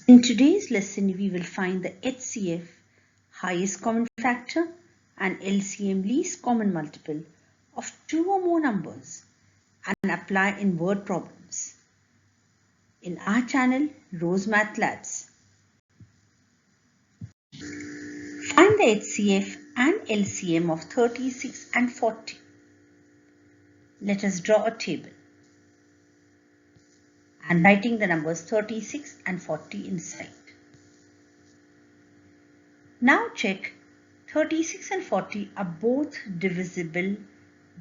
In today's lesson, we will find the HCF, highest common factor, and LCM, least common multiple of two or more numbers and apply in word problems in our channel, Rose Math Labs. Find the HCF and LCM of 36 and 40. Let us draw a table and writing the numbers 36 and 40 inside. Now check 36 and 40 are both divisible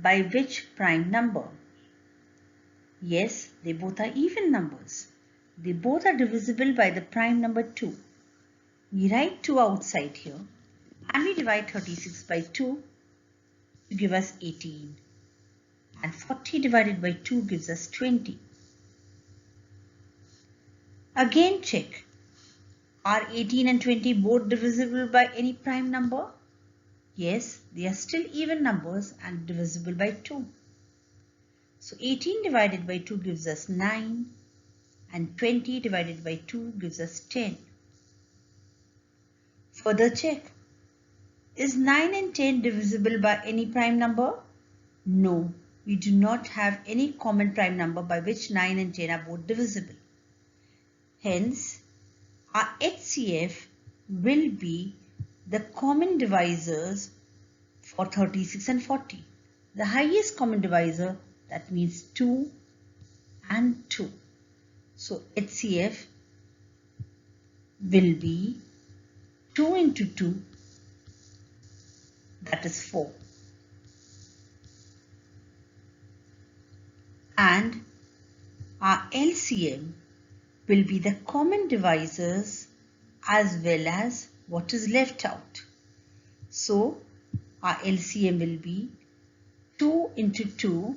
by which prime number? Yes, they both are even numbers. They both are divisible by the prime number 2. We write 2 outside here and we divide 36 by 2 to give us 18. And 40 divided by 2 gives us 20. Again check. Are 18 and 20 both divisible by any prime number? Yes, they are still even numbers and divisible by 2. So 18 divided by 2 gives us 9 and 20 divided by 2 gives us 10. Further check. Is 9 and 10 divisible by any prime number? No, we do not have any common prime number by which 9 and 10 are both divisible. Hence, our HCF will be the common divisors for 36 and 40. The highest common divisor, that means 2 and 2. So HCF will be 2 into 2, that is 4. And our LCM will be the common divisors as well as what is left out. So our LCM will be 2 into 2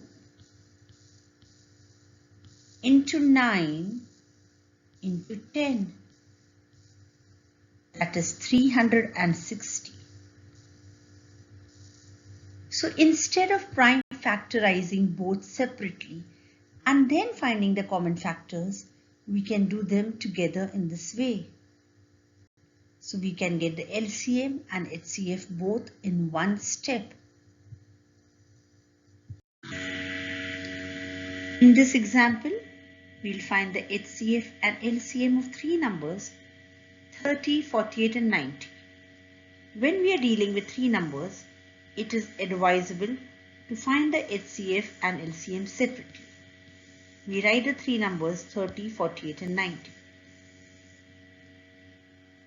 into 9 into 10. That is 360. So instead of prime factorizing both separately and then finding the common factors, we can do them together in this way. So we can get the LCM and HCF both in one step. In this example, we'll find the HCF and LCM of three numbers 30, 48 and 90. When we are dealing with three numbers, it is advisable to find the HCF and LCM separately. We write the three numbers 30, 48 and 90.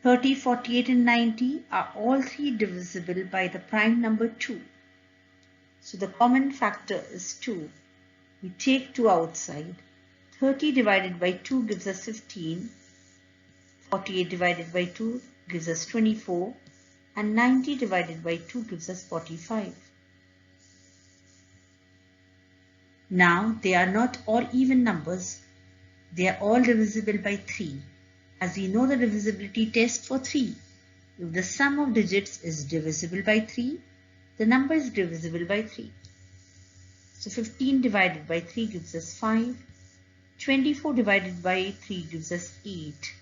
30, 48 and 90 are all three divisible by the prime number 2. So the common factor is 2. We take 2 outside. 30 divided by 2 gives us 15. 48 divided by 2 gives us 24. And 90 divided by 2 gives us 45. Now they are not all even numbers. They are all divisible by 3. As we know the divisibility test for 3. If the sum of digits is divisible by 3, the number is divisible by 3. So 15 divided by 3 gives us 5. 24 divided by 3 gives us 8.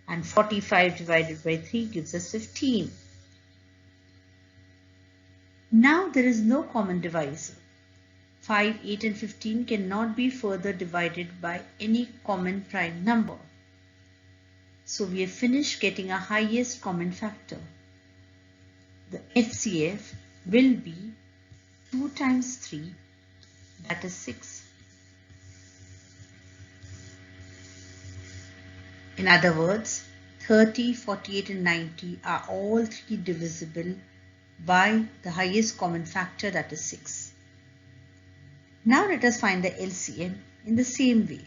And 45 divided by 3 gives us 15. Now there is no common divisor. 5, 8 and 15 cannot be further divided by any common prime number. So we have finished getting our highest common factor. The HCF will be 2 times 3, that is 6. In other words, 30, 48 and 90 are all three divisible by the highest common factor, that is 6. Now let us find the LCM in the same way.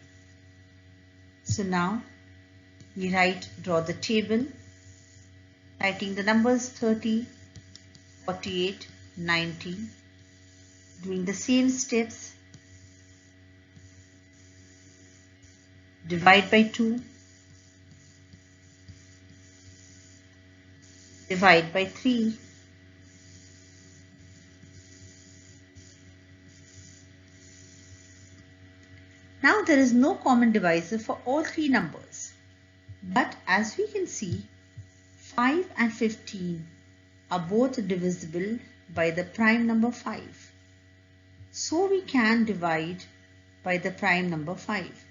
So now we draw the table, writing the numbers 30, 48, 90, doing the same steps. Divide by 2, divide by 3, now there is no common divisor for all three numbers. But as we can see, 5 and 15 are both divisible by the prime number 5. So we can divide by the prime number 5.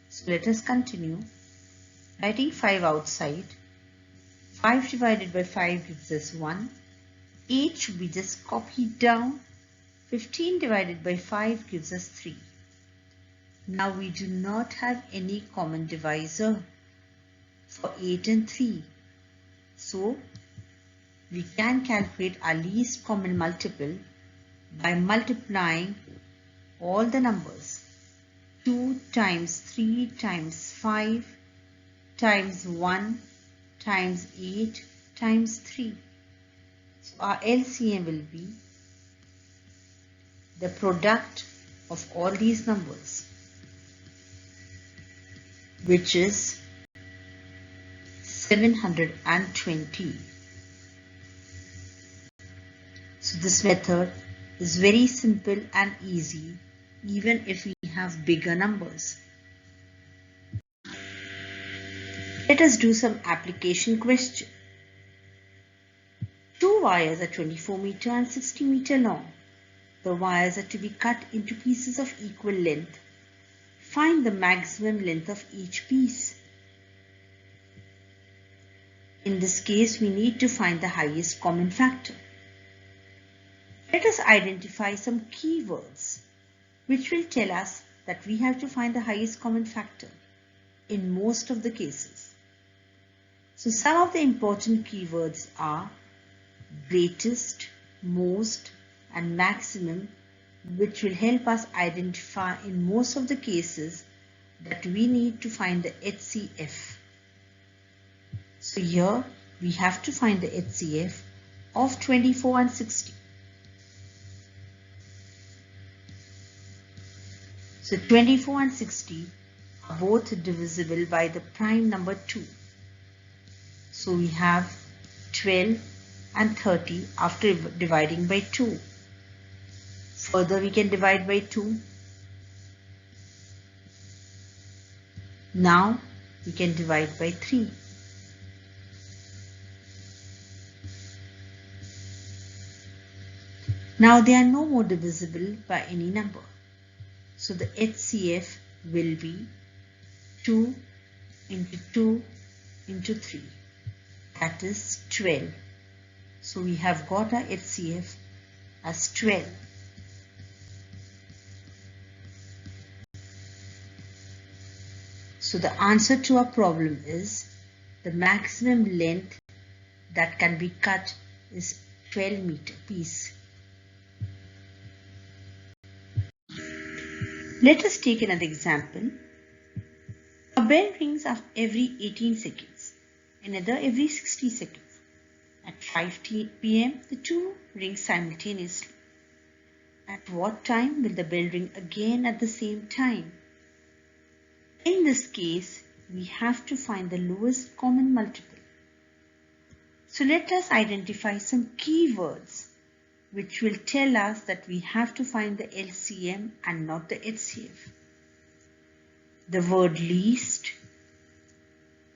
So let us continue. Writing 5 outside. 5 divided by 5 gives us 1. 8 should be just copied down. 15 divided by 5 gives us 3. Now we do not have any common divisor for 8 and 3. So we can calculate our least common multiple by multiplying all the numbers. 2 times 3 times 5 times 1 times 8 times 3. So our LCM will be the product of all these numbers, which is 720. So this method is very simple and easy, even if we have bigger numbers. Let us do some application question. Two wires are 24 meter and 60 meter long. The wires are to be cut into pieces of equal length. Find the maximum length of each piece. In this case, we need to find the highest common factor. Let us identify some keywords which will tell us that we have to find the highest common factor in most of the cases. So some of the important keywords are greatest, most, and maximum, which will help us identify in most of the cases that we need to find the HCF. So here we have to find the HCF of 24 and 60. So 24 and 60 are both divisible by the prime number 2. So we have 12 and 30 after dividing by 2. Further, we can divide by 2. Now we can divide by 3. Now they are no more divisible by any number. So the HCF will be 2 into 2 into 3. That is 12. So we have got our HCF as 12. So the answer to our problem is the maximum length that can be cut is 12 meter piece. Let us take another example. A bell rings every 18 seconds, another every 60 seconds. At 5 p.m., the two ring simultaneously. At what time will the bell ring again at the same time? In this case, we have to find the lowest common multiple. So let us identify some keywords which will tell us that we have to find the LCM and not the HCF. The word least,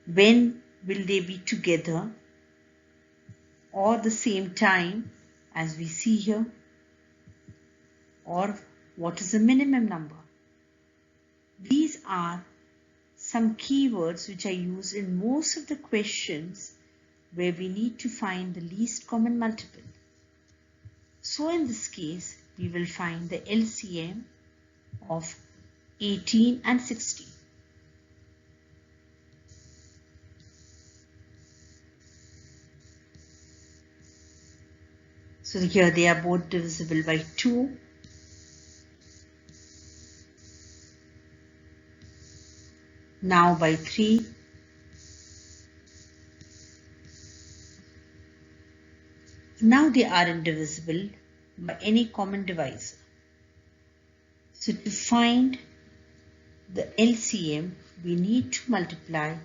when will they be together or the same time as we see here, or what is the minimum number. These are some keywords which are used in most of the questions where we need to find the least common multiple. So in this case, we will find the LCM of 18 and 60. So here they are both divisible by 2. Now by 3. Now they are indivisible by any common divisor. So to find the LCM, we need to multiply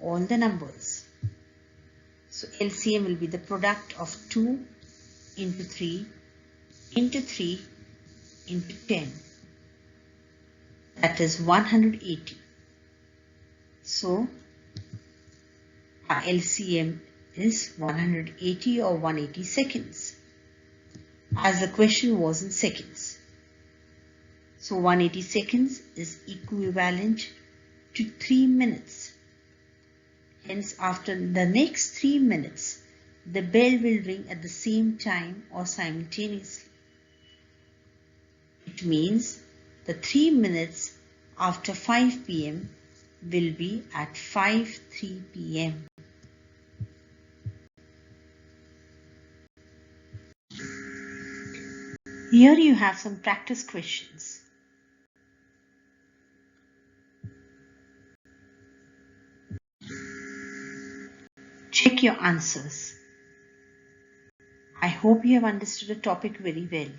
all the numbers. So LCM will be the product of 2 into 3 into 3 into 10. That is 180. So Our LCM is 180 or 180 seconds, as the question was in seconds. So 180 seconds is equivalent to 3 minutes. Hence, after the next 3 minutes, the bell will ring at the same time or simultaneously. It means the 3 minutes after 5 p.m. will be at 5:03 p.m. Here you have some practice questions. Check your answers. I hope you have understood the topic very well.